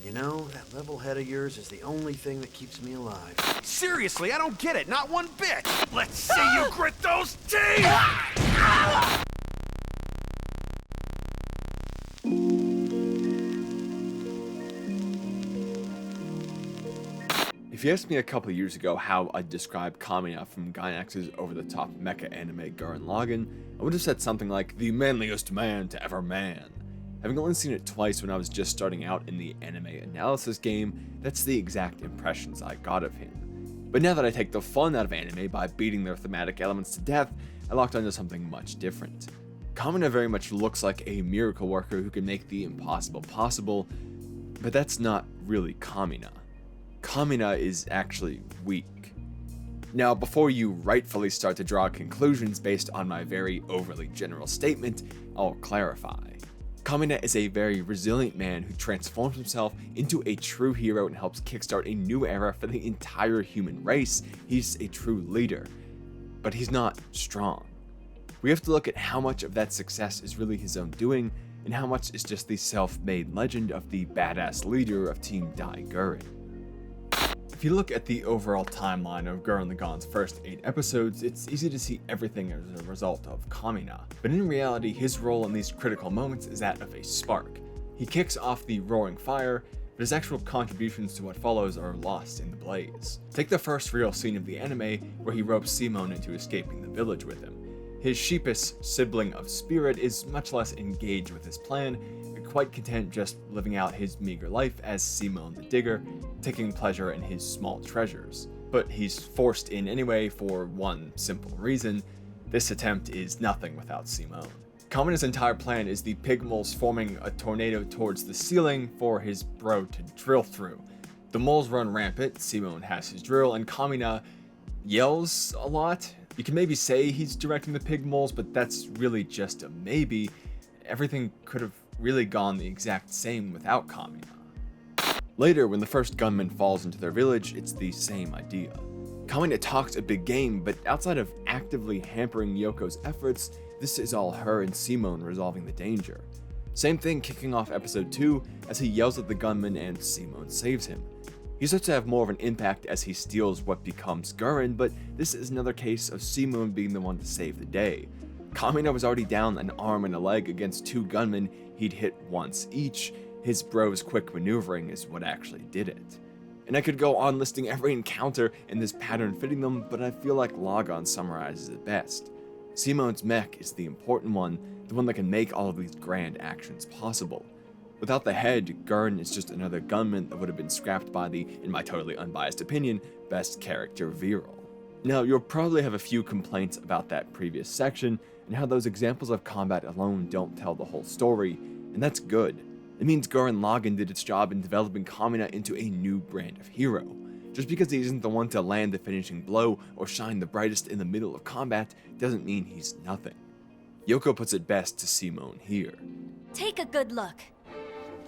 You know, that level head of yours is the only thing that keeps me alive. Seriously, I don't get it, not one bit! Let's see you grit those teeth! If you asked me a couple years ago how I'd describe Kamina from Gainax's over-the-top mecha anime Gurren Lagann, I would have said something like, the manliest man to ever man. Having only seen it twice when I was just starting out in the anime analysis game, that's the exact impressions I got of him. But now that I take the fun out of anime by beating their thematic elements to death, I locked onto something much different. Kamina very much looks like a miracle worker who can make the impossible possible, but that's not really Kamina. Kamina is actually weak. Now, before you rightfully start to draw conclusions based on my very overly general statement, I'll clarify. Kamina is a very resilient man who transforms himself into a true hero and helps kickstart a new era for the entire human race. He's a true leader, but he's not strong. We have to look at how much of that success is really his own doing, and how much is just the self-made legend of the badass leader of Team Dai Gurren. If you look at the overall timeline of Gurren Lagann's first 8 episodes, it's easy to see everything as a result of Kamina, but in reality his role in these critical moments is that of a spark. He kicks off the roaring fire, but his actual contributions to what follows are lost in the blaze. Take the first real scene of the anime where he ropes Simon into escaping the village with him. His sheepish sibling of Spirit is much less engaged with his plan, quite content just living out his meager life as Simon the Digger, taking pleasure in his small treasures. But he's forced in anyway for one simple reason: this attempt is nothing without Simon. Kamina's entire plan is the pig moles forming a tornado towards the ceiling for his bro to drill through. The moles run rampant, Simon has his drill, and Kamina yells a lot. You can maybe say he's directing the pig moles, but that's really just a maybe. Everything could have really gone the exact same without Kamina. Later, when the first gunman falls into their village, it's the same idea. Kamina talks a big game, but outside of actively hampering Yoko's efforts, this is all her and Simon resolving the danger. Same thing kicking off episode 2 as he yells at the gunman and Simon saves him. He starts to have more of an impact as he steals what becomes Gurren, but this is another case of Simon being the one to save the day. Kamina was already down an arm and a leg against 2 gunmen he'd hit once each. His bro's quick maneuvering is what actually did it. And I could go on listing every encounter and this pattern fitting them, but I feel like Lagann summarizes it best. Simon's mech is the important one, the one that can make all of these grand actions possible. Without the head, Gurren is just another gunman that would have been scrapped by the, in my totally unbiased opinion, best character Viral. Now, you'll probably have a few complaints about that previous section, and how those examples of combat alone don't tell the whole story, and that's good. It means Gurren Lagann did its job in developing Kamina into a new brand of hero. Just because he isn't the one to land the finishing blow or shine the brightest in the middle of combat doesn't mean he's nothing. Yoko puts it best to Simon here. Take a good look.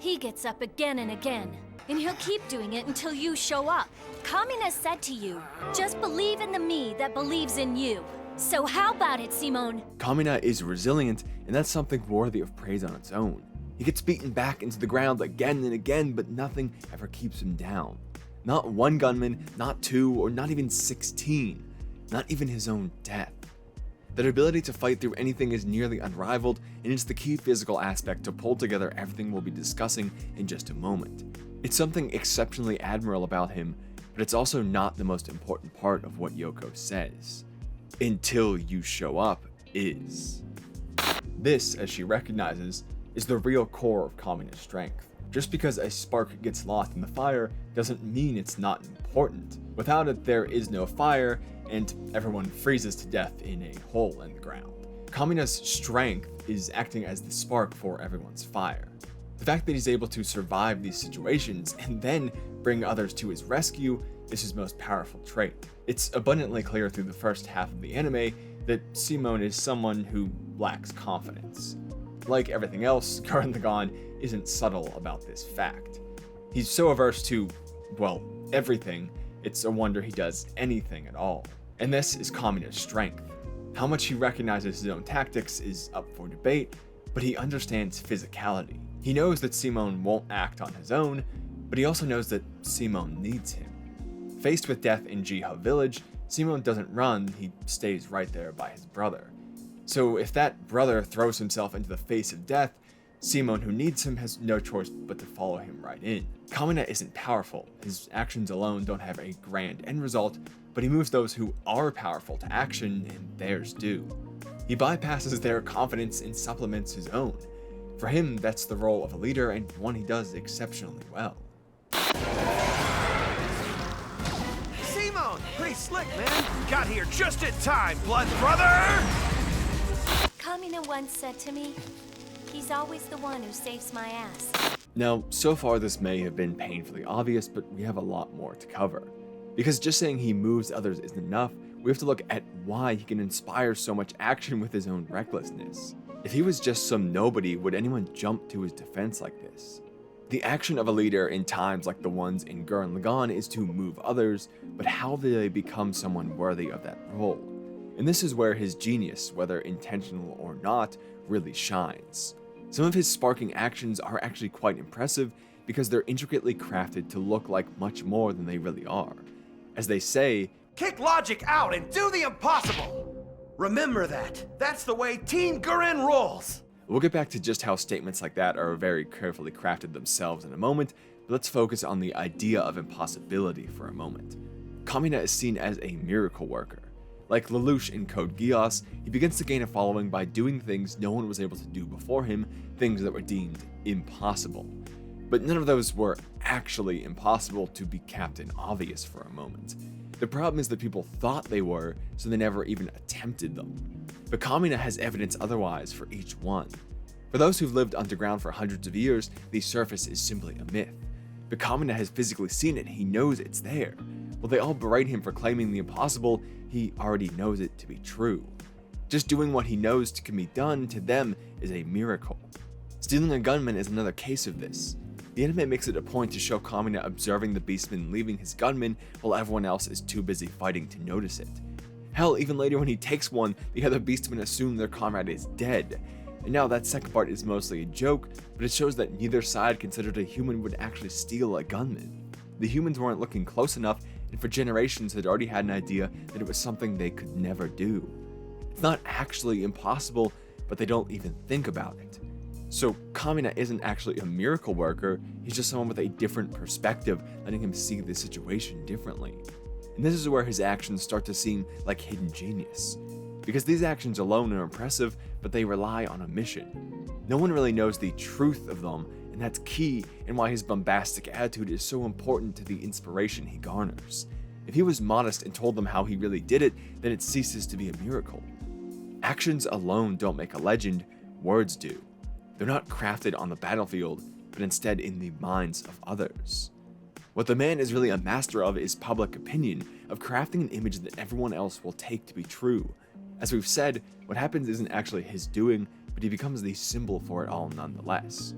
He gets up again and again, and he'll keep doing it until you show up. Kamina said to you, just believe in the me that believes in you. So how about it, Simon? Kamina is resilient, and that's something worthy of praise on its own. He gets beaten back into the ground again and again, but nothing ever keeps him down. Not one gunman, not 2, or not even 16. Not even his own death. That ability to fight through anything is nearly unrivaled, and it's the key physical aspect to pull together everything we'll be discussing in just a moment. It's something exceptionally admirable about him, but it's also not the most important part of what Yoko says. Until you show up is. This, as she recognizes, is the real core of Kamina's strength. Just because a spark gets lost in the fire doesn't mean it's not important. Without it, there is no fire, and everyone freezes to death in a hole in the ground. Kamina's strength is acting as the spark for everyone's fire. The fact that he's able to survive these situations and then bring others to his rescue is his most powerful trait. It's abundantly clear through the first half of the anime that Simon is someone who lacks confidence. Like everything else, Gurren Lagann isn't subtle about this fact. He's so averse to, well, everything, it's a wonder he does anything at all. And this is Kamina's strength. How much he recognizes his own tactics is up for debate, but he understands physicality. He knows that Simon won't act on his own, but he also knows that Simon needs him. Faced with death in Jiha village, Simon doesn't run, he stays right there by his brother. So if that brother throws himself into the face of death, Simon, who needs him, has no choice but to follow him right in. Kamina isn't powerful, his actions alone don't have a grand end result, but he moves those who are powerful to action, and theirs do. He bypasses their confidence and supplements his own. For him, that's the role of a leader, and one he does exceptionally well. Simon, pretty slick, man. Got here just in time, blood brother! Kamina once said to me, he's always the one who saves my ass. Now, so far this may have been painfully obvious, but we have a lot more to cover. Because just saying he moves others isn't enough, we have to look at why he can inspire so much action with his own recklessness. If he was just some nobody, would anyone jump to his defense like this? The action of a leader in times like the ones in Gurren Lagann is to move others, but how do they become someone worthy of that role? And this is where his genius, whether intentional or not, really shines. Some of his sparking actions are actually quite impressive because they're intricately crafted to look like much more than they really are. As they say, Kick logic out and do the impossible! Remember that. That's the way Team Gurren rolls! we'll get back to just how statements like that are very carefully crafted themselves in a moment, but let's focus on the idea of impossibility for a moment. Kamina is seen as a miracle worker. Like Lelouch in Code Geass, he begins to gain a following by doing things no one was able to do before him, things that were deemed impossible. But none of those were actually impossible, to be Captain Obvious for a moment. The problem is that people thought they were, so they never even attempted them. But Kamina has evidence otherwise for each one. For those who've lived underground for hundreds of years, the surface is simply a myth. But Kamina has physically seen it, he knows it's there. While they all berate him for claiming the impossible, he already knows it to be true. Just doing what he knows can be done to them is a miracle. Stealing a gunman is another case of this. The anime makes it a point to show Kamina observing the beastman leaving his gunman while everyone else is too busy fighting to notice it. Hell, even later when he takes one, the other beastmen assume their comrade is dead. And now that second part is mostly a joke, but it shows that neither side considered a human would actually steal a gunman. The humans weren't looking close enough, and for generations had already had an idea that it was something they could never do. It's not actually impossible, but they don't even think about it. So Kamina isn't actually a miracle worker, he's just someone with a different perspective, letting him see the situation differently. And this is where his actions start to seem like hidden genius. Because these actions alone are impressive, but they rely on a mission. No one really knows the truth of them, and that's key in why his bombastic attitude is so important to the inspiration he garners. If he was modest and told them how he really did it, then it ceases to be a miracle. Actions alone don't make a legend, words do. They're not crafted on the battlefield, but instead in the minds of others. What the man is really a master of is public opinion, of crafting an image that everyone else will take to be true. As we've said, what happens isn't actually his doing, but he becomes the symbol for it all nonetheless.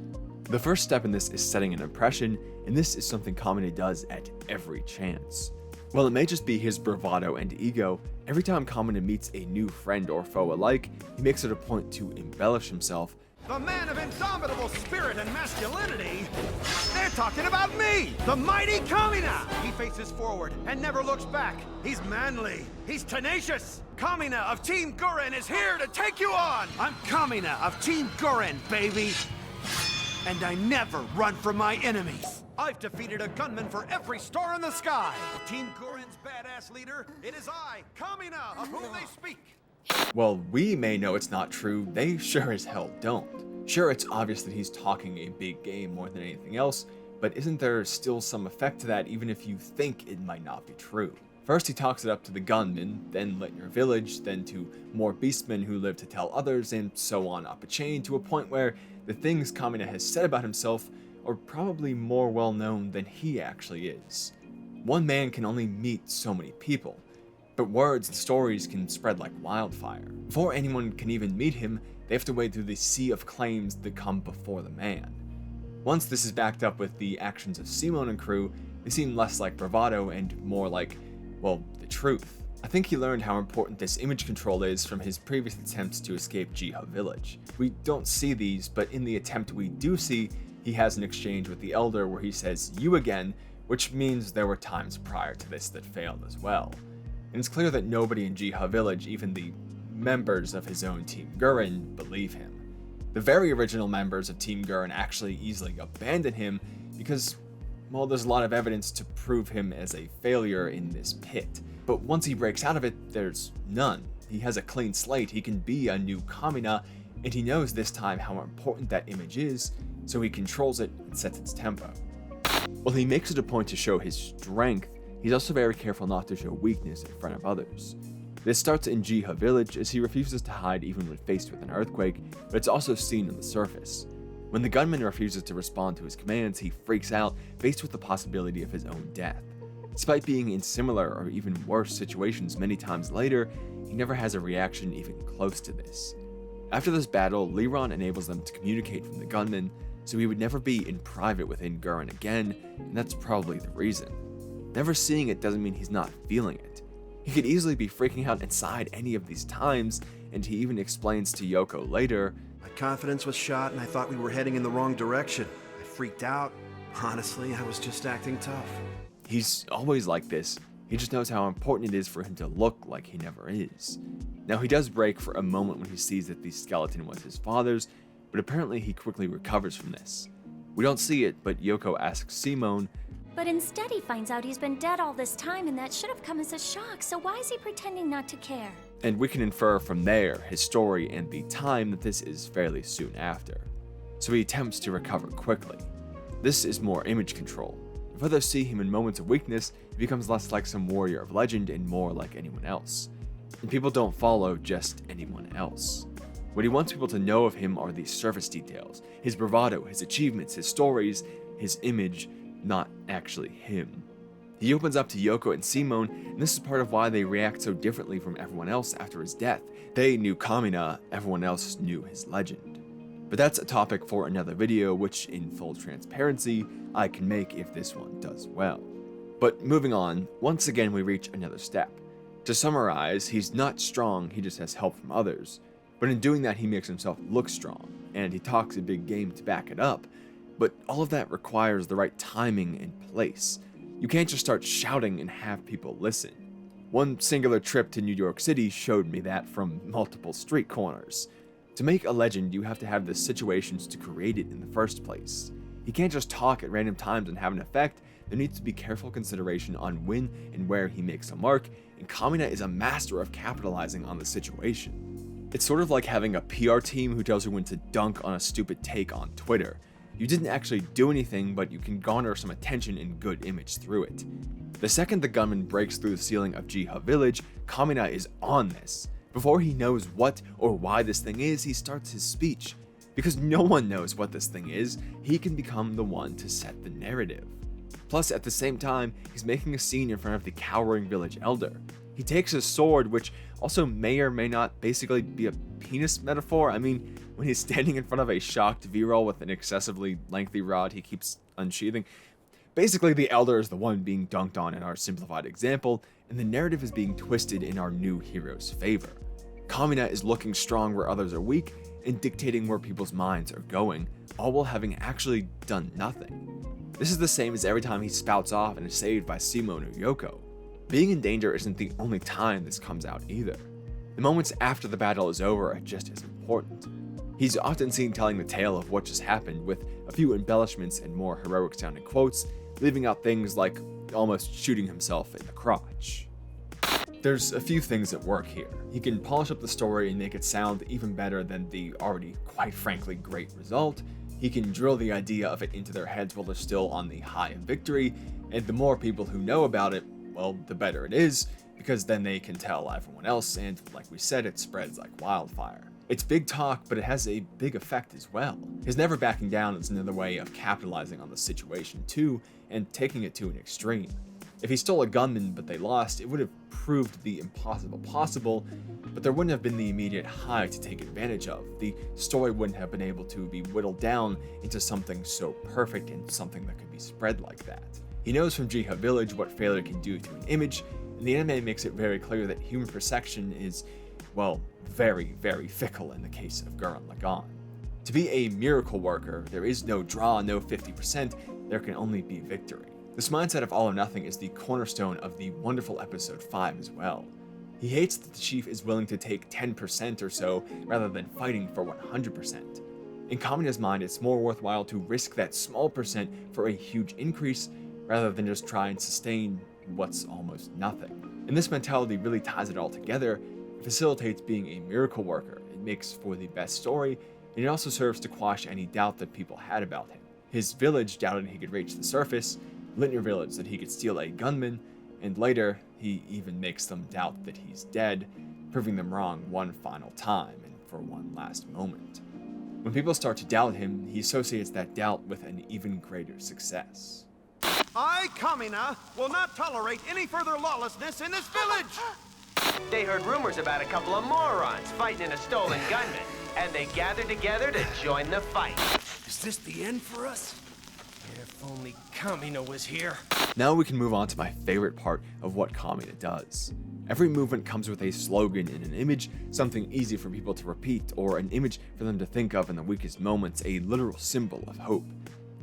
The first step in this is setting an impression, and this is something Kamina does at every chance. While it may just be his bravado and ego, every time Kamina meets a new friend or foe alike, he makes it a point to embellish himself. The man of indomitable spirit and masculinity? They're talking about me, the mighty Kamina! He faces forward and never looks back. He's manly. He's tenacious. Kamina of Team Gurren is here to take you on! I'm Kamina of Team Gurren, baby! And I never run from my enemies. I've defeated a gunman for every star in the sky. Team Gurren's badass leader, it is I, Kamina, of whom they speak. While we may know it's not true, they sure as hell don't. Sure, it's obvious that he's talking a big game more than anything else, but isn't there still some effect to that even if you think it might not be true? First he talks it up to the gunman, then lit your village, then to more beastmen who live to tell others, and so on up a chain to a point where the things Kamina has said about himself are probably more well known than he actually is. One man can only meet so many people, but words and stories can spread like wildfire. Before anyone can even meet him, they have to wade through the sea of claims that come before the man. Once this is backed up with the actions of Simon and crew, they seem less like bravado and more like, well, the truth. I think he learned how important this image control is from his previous attempts to escape Jiha village. We don't see these, but in the attempt we do see, he has an exchange with the Elder where he says "you again," which means there were times prior to this that failed as well. And it's clear that nobody in Jiha Village, even the members of his own Team Gurren, believe him. The very original members of Team Gurren actually easily abandon him because, well, there's a lot of evidence to prove him as a failure in this pit. But once he breaks out of it, there's none. He has a clean slate, he can be a new Kamina, and he knows this time how important that image is, so he controls it and sets its tempo. While he makes it a point to show his strength, he's also very careful not to show weakness in front of others. This starts in Jiha Village as he refuses to hide even when faced with an earthquake, but it's also seen on the surface. When the gunman refuses to respond to his commands, he freaks out, faced with the possibility of his own death. Despite being in similar or even worse situations many times later, he never has a reaction even close to this. After this battle, Liron enables them to communicate from the gunman, so he would never be in private within Gurren again, and that's probably the reason. Never seeing it doesn't mean he's not feeling it. He could easily be freaking out inside any of these times, and he even explains to Yoko later, My confidence was shot and I thought we were heading in the wrong direction. I freaked out. Honestly, I was just acting tough. he's always like this. He just knows how important it is for him to look like he never is. Now, he does break for a moment when he sees that the skeleton was his father's, but apparently he quickly recovers from this. We don't see it, but Yoko asks Simone, But instead he finds out he's been dead all this time, and that should have come as a shock, so why is he pretending not to care? and we can infer from there his story and the time that this is fairly soon after. So he attempts to recover quickly. This is more image control. If others see him in moments of weakness, he becomes less like some warrior of legend and more like anyone else. And people don't follow just anyone else. What he wants people to know of him are these surface details, his bravado, his achievements, his stories, his image, not actually him. He opens up to Yoko and Simone, and this is part of why they react so differently from everyone else after his death. They knew Kamina, everyone else knew his legend. But that's a topic for another video, which, in full transparency, I can make if this one does well. But moving on, once again we reach another step. To summarize, he's not strong, he just has help from others. But in doing that, he makes himself look strong, and he talks a big game to back it up. But all of that requires the right timing and place. You can't just start shouting and have people listen. One singular trip to New York City showed me that from multiple street corners. To make a legend, you have to have the situations to create it in the first place. He can't just talk at random times and have an effect. There needs to be careful consideration on when and where he makes a mark, and Kamina is a master of capitalizing on the situation. It's sort of like having a PR team who tells you when to dunk on a stupid take on Twitter. You didn't actually do anything, but you can garner some attention and good image through it. The second the gunman breaks through the ceiling of Jiha Village, Kamina is on this. Before he knows what or why this thing is, he starts his speech. Because no one knows what this thing is, he can become the one to set the narrative. Plus, at the same time, he's making a scene in front of the cowering village elder. He takes his sword, which also may or may not basically be a penis metaphor. I mean, when he's standing in front of a shocked V-roll with an excessively lengthy rod he keeps unsheathing. Basically, the elder is the one being dunked on in our simplified example, and the narrative is being twisted in our new hero's favor. Kamina is looking strong where others are weak, and dictating where people's minds are going, all while having actually done nothing. This is the same as every time he spouts off and is saved by Simone or Yoko. Being in danger isn't the only time this comes out either. The moments after the battle is over are just as important. He's often seen telling the tale of what just happened with a few embellishments and more heroic sounding quotes, leaving out things like almost shooting himself in the crotch. There's a few things that work here. He can polish up the story and make it sound even better than the already quite frankly great result. He can drill the idea of it into their heads while they're still on the high of victory, and the more people who know about it, well, the better it is, because then they can tell everyone else, and like we said, it spreads like wildfire. It's big talk, but it has a big effect as well. His never backing down is another way of capitalizing on the situation too, and taking it to an extreme. If he stole a gunman but they lost, it would have proved the impossible possible, but there wouldn't have been the immediate high to take advantage of. The story wouldn't have been able to be whittled down into something so perfect and something that could be spread like that. He knows from Jiha Village what failure can do to an image, and the anime makes it very clear that human perception is, well, very, very fickle in the case of Gurren Lagann. To be a miracle worker, there is no draw, no 50%, there can only be victory. This mindset of all or nothing is the cornerstone of the wonderful episode 5 as well. He hates that the chief is willing to take 10% or so rather than fighting for 100%. In Kamina's mind, it's more worthwhile to risk that small percent for a huge increase rather than just try and sustain what's almost nothing. And this mentality really ties it all together. It facilitates being a miracle worker, it makes for the best story, and it also serves to quash any doubt that people had about him. His village doubted he could reach the surface, Lintner village that he could steal a gunman, and later he even makes them doubt that he's dead, proving them wrong one final time and for one last moment. When people start to doubt him, he associates that doubt with an even greater success. I, Kamina, will not tolerate any further lawlessness in this village! They heard rumors about a couple of morons fighting in a stolen gunman, and they gathered together to join the fight. Is this the end for us? If only Kamina was here. Now we can move on to my favorite part of what Kamina does. Every movement comes with a slogan and an image, something easy for people to repeat, or an image for them to think of in the weakest moments, a literal symbol of hope.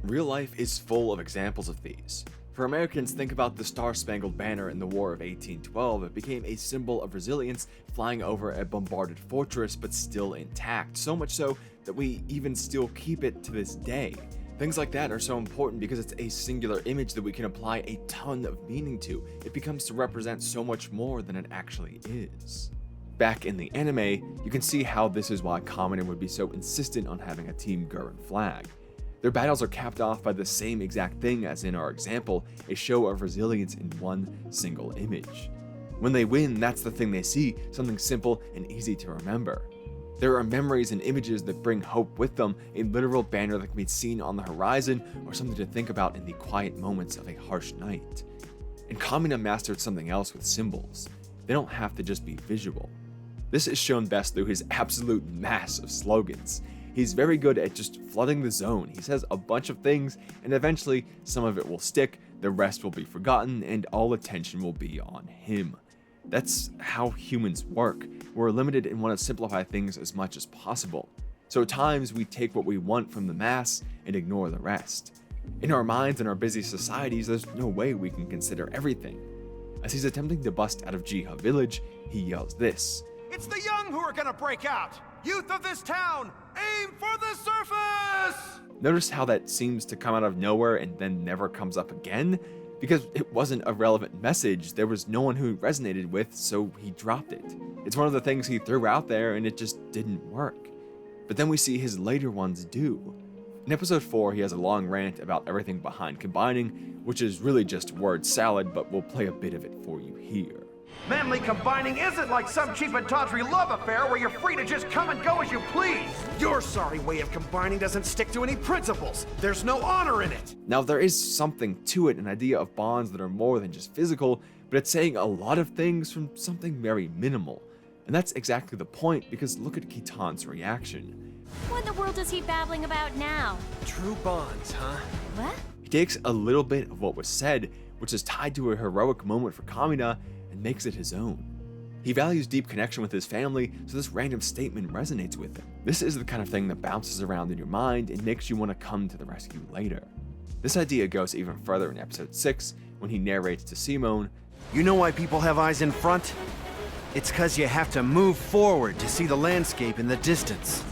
Real life is full of examples of these. For Americans, think about the Star-Spangled Banner in the War of 1812. It became a symbol of resilience, flying over a bombarded fortress but still intact, so much so that we even still keep it to this day. Things like that are so important because it's a singular image that we can apply a ton of meaning to. It becomes to represent so much more than it actually is. Back in the anime, you can see how this is why Kamina would be so insistent on having a Team Gurren flag. Their battles are capped off by the same exact thing as in our example, a show of resilience in one single image. When they win, that's the thing they see, something simple and easy to remember. There are memories and images that bring hope with them, a literal banner that can be seen on the horizon or something to think about in the quiet moments of a harsh night. And Kamina mastered something else with symbols. They don't have to just be visual. This is shown best through his absolute mass of slogans. He's very good at just flooding the zone. He says a bunch of things, and eventually some of it will stick, the rest will be forgotten, and all attention will be on him. That's how humans work. We're limited and want to simplify things as much as possible. So at times we take what we want from the mass and ignore the rest. In our minds and our busy societies, there's no way we can consider everything. As he's attempting to bust out of Jiha village, he yells this. It's the young who are gonna break out! Youth of this town, aim for the surface! Notice how that seems to come out of nowhere and then never comes up again? Because it wasn't a relevant message, there was no one who resonated with, so he dropped it. It's one of the things he threw out there and it just didn't work. But then we see his later ones do. In episode 4, he has a long rant about everything behind combining, which is really just word salad, but we'll play a bit of it for you here. Manly combining isn't like some cheap and tawdry love affair where you're free to just come and go as you please. Your sorry way of combining doesn't stick to any principles. There's no honor in it. Now there is something to it, an idea of bonds that are more than just physical, but it's saying a lot of things from something very minimal. And that's exactly the point, because look at Kitan's reaction. What in the world is he babbling about now? True bonds, huh? What? He takes a little bit of what was said, which is tied to a heroic moment for Kamina, and makes it his own. He values deep connection with his family, so this random statement resonates with him. This is the kind of thing that bounces around in your mind and makes you want to come to the rescue later. This idea goes even further in episode 6, when he narrates to Simone, You know why people have eyes in front? It's 'cause you have to move forward to see the landscape in the distance.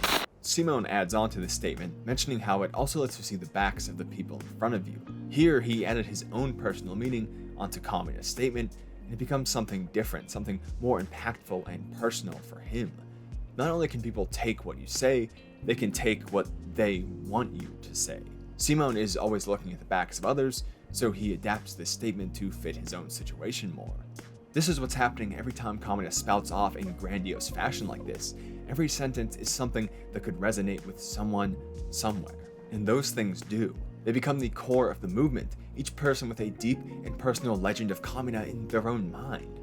Simone adds on to this statement, mentioning how it also lets you see the backs of the people in front of you. Here, he added his own personal meaning onto Kamina's statement, and it becomes something different, something more impactful and personal for him. Not only can people take what you say, they can take what they want you to say. Simone is always looking at the backs of others, so he adapts this statement to fit his own situation more. This is what's happening every time Kamina spouts off in grandiose fashion like this. Every sentence is something that could resonate with someone, somewhere. And those things do. They become the core of the movement, each person with a deep and personal legend of Kamina in their own mind.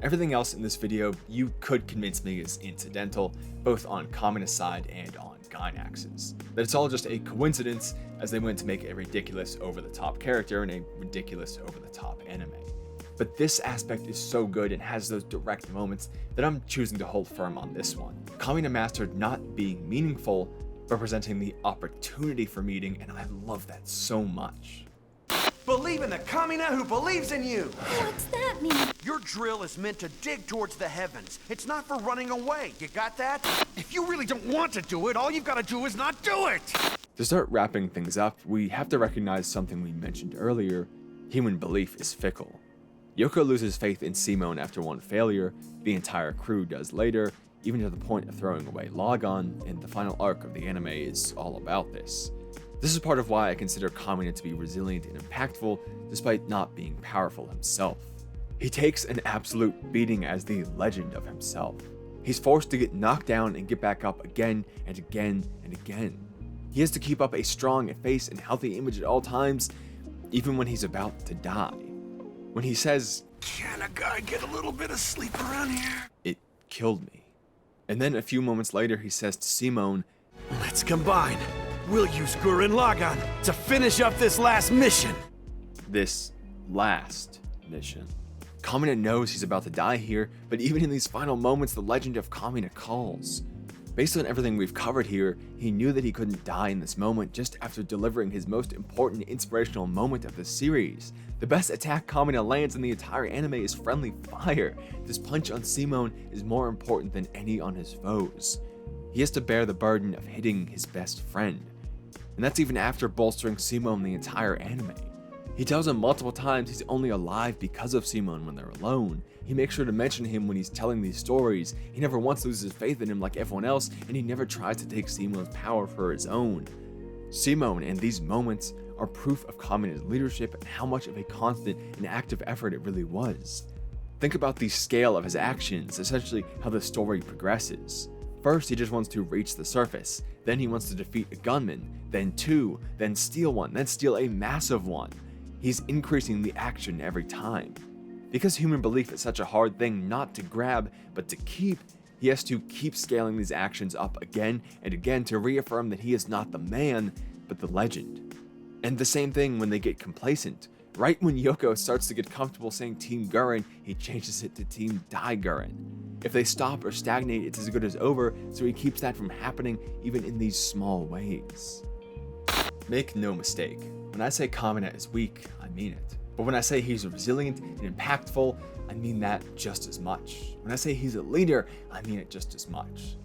Everything else in this video you could convince me is incidental, both on Kamina's side and on Gainax's. That it's all just a coincidence as they went to make a ridiculous over-the-top character in a ridiculous over-the-top anime. But this aspect is so good and has those direct moments that I'm choosing to hold firm on this one. Kamina mastered not being meaningful, representing the opportunity for meeting, and I love that so much. Believe in the Kamina who believes in you! What's that mean? Your drill is meant to dig towards the heavens. It's not for running away. You got that? If you really don't want to do it, all you've got to do is not do it! To start wrapping things up, we have to recognize something we mentioned earlier. Human belief is fickle. Yoko loses faith in Simon after one failure, the entire crew does later, even to the point of throwing away Lagann, and the final arc of the anime is all about this. This is part of why I consider Kamina to be resilient and impactful, despite not being powerful himself. He takes an absolute beating as the legend of himself. He's forced to get knocked down and get back up again and again and again. He has to keep up a strong face and healthy image at all times, even when he's about to die. When he says, "Can a guy get a little bit of sleep around here?" it killed me. And then a few moments later he says to Simon, Let's combine. We'll use Gurren Lagann to finish up this last mission. this last mission. Kamina knows he's about to die here, but even in these final moments, the legend of Kamina calls. Based on everything we've covered here, he knew that he couldn't die in this moment just after delivering his most important inspirational moment of the series. The best attack Kamina lands in the entire anime is friendly fire. This punch on Simon is more important than any on his foes. He has to bear the burden of hitting his best friend. And that's even after bolstering Simon the entire anime. He tells him multiple times he's only alive because of Simon when they're alone. He makes sure to mention him when he's telling these stories. He never once loses faith in him like everyone else, and he never tries to take Simon's power for his own. Simon in these moments are proof of Kamina's leadership and how much of a constant and active effort it really was. Think about the scale of his actions, essentially how the story progresses. First, he just wants to reach the surface. Then he wants to defeat a gunman, then two, then steal one, then steal a massive one. He's increasing the action every time. Because human belief is such a hard thing not to grab, but to keep, he has to keep scaling these actions up again and again to reaffirm that he is not the man, but the legend. And the same thing when they get complacent. Right when Yoko starts to get comfortable saying Team Gurren, he changes it to Team Die Gurren. If they stop or stagnate, it's as good as over, so he keeps that from happening even in these small ways. Make no mistake, when I say Kamina is weak, I mean it. But when I say he's resilient and impactful, I mean that just as much. When I say he's a leader, I mean it just as much.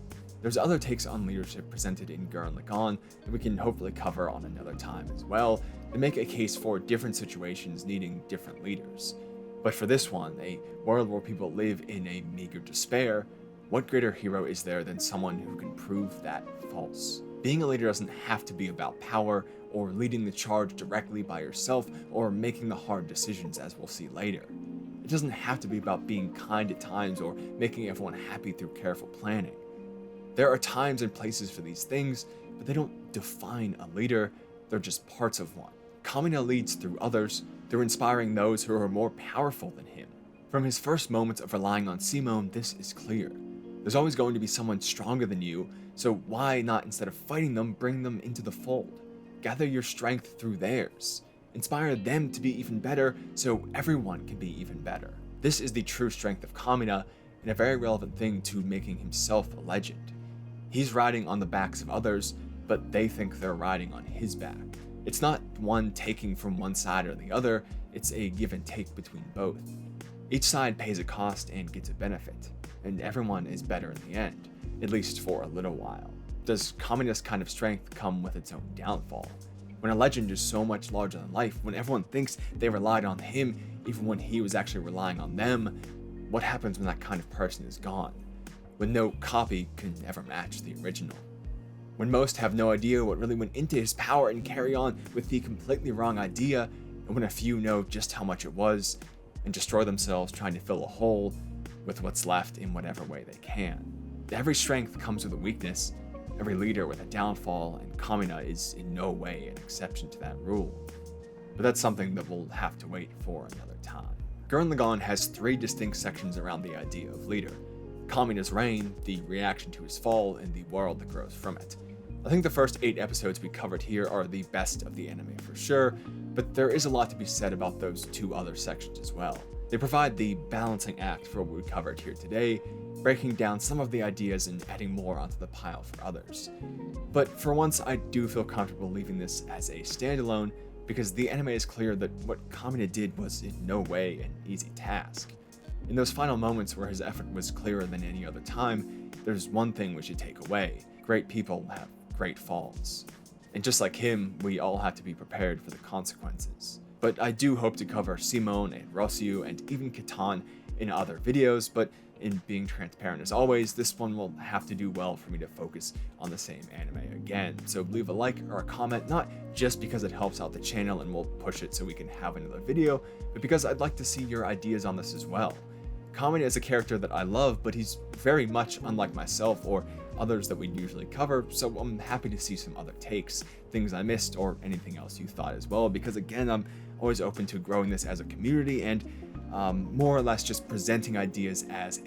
There's other takes on leadership presented in Gurren Lagann that we can hopefully cover on another time as well, and make a case for different situations needing different leaders. But for this one, a world where people live in a meager despair, what greater hero is there than someone who can prove that false? Being a leader doesn't have to be about power, or leading the charge directly by yourself, or making the hard decisions as we'll see later. It doesn't have to be about being kind at times or making everyone happy through careful planning. There are times and places for these things, but they don't define a leader, they're just parts of one. Kamina leads through others, through inspiring those who are more powerful than him. From his first moments of relying on Simon, this is clear. There's always going to be someone stronger than you, so why not, instead of fighting them, bring them into the fold? Gather your strength through theirs. Inspire them to be even better, so everyone can be even better. This is the true strength of Kamina, and a very relevant thing to making himself a legend. He's riding on the backs of others, but they think they're riding on his back. It's not one taking from one side or the other, it's a give and take between both. Each side pays a cost and gets a benefit, and everyone is better in the end, at least for a little while. Does Kamina's kind of strength come with its own downfall? When a legend is so much larger than life, when everyone thinks they relied on him even when he was actually relying on them, what happens when that kind of person is gone? When no copy can ever match the original? When most have no idea what really went into his power and carry on with the completely wrong idea, and when a few know just how much it was, and destroy themselves trying to fill a hole with what's left in whatever way they can. Every strength comes with a weakness, every leader with a downfall, and Kamina is in no way an exception to that rule. But that's something that we'll have to wait for another time. Gurren Lagann has 3 distinct sections around the idea of leader. Kamina's reign, the reaction to his fall, and the world that grows from it. I think the first 8 episodes we covered here are the best of the anime for sure, but there is a lot to be said about those 2 other sections as well. They provide the balancing act for what we covered here today, breaking down some of the ideas and adding more onto the pile for others. But for once, I do feel comfortable leaving this as a standalone, because the anime is clear that what Kamina did was in no way an easy task. In those final moments where his effort was clearer than any other time, there's one thing we should take away: great people have great falls. And just like him, we all have to be prepared for the consequences. But I do hope to cover Simon and Rossiu and even Kitan in other videos, but in being transparent as always, this one will have to do well for me to focus on the same anime again. So leave a like or a comment, not just because it helps out the channel and we'll push it so we can have another video, but because I'd like to see your ideas on this as well. Kamina is a character that I love, but he's very much unlike myself or others that we usually cover, so I'm happy to see some other takes, things I missed, or anything else you thought as well, because again, I'm always open to growing this as a community and more or less just presenting ideas as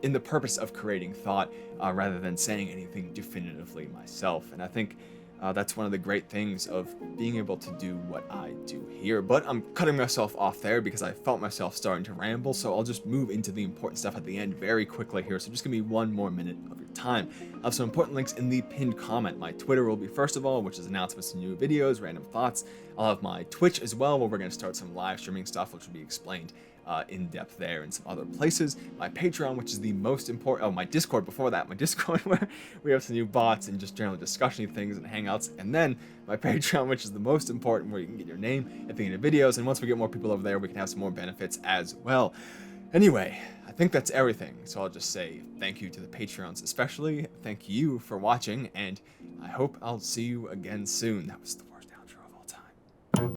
in the purpose of creating thought rather than saying anything definitively myself. And I think that's one of the great things of being able to do what I do here. But I'm cutting myself off there because I felt myself starting to ramble, so I'll just move into the important stuff at the end very quickly here. So just give me 1 more minute of your time. I have some important links in the pinned comment. My Twitter will be first of all, which is announcements of new videos, random thoughts. I'll have my Twitch as well, where we're going to start some live streaming stuff, which will be explained in depth there and some other places. My Patreon, which is the most important, my Discord before that, my Discord where we have some new bots and just general discussion things and hangouts, and then my Patreon, which is the most important, where you can get your name at the end of videos, and once we get more people over there, we can have some more benefits as well. Anyway, I think that's everything, so I'll just say thank you to the Patreons especially, thank you for watching, and I hope I'll see you again soon. That was the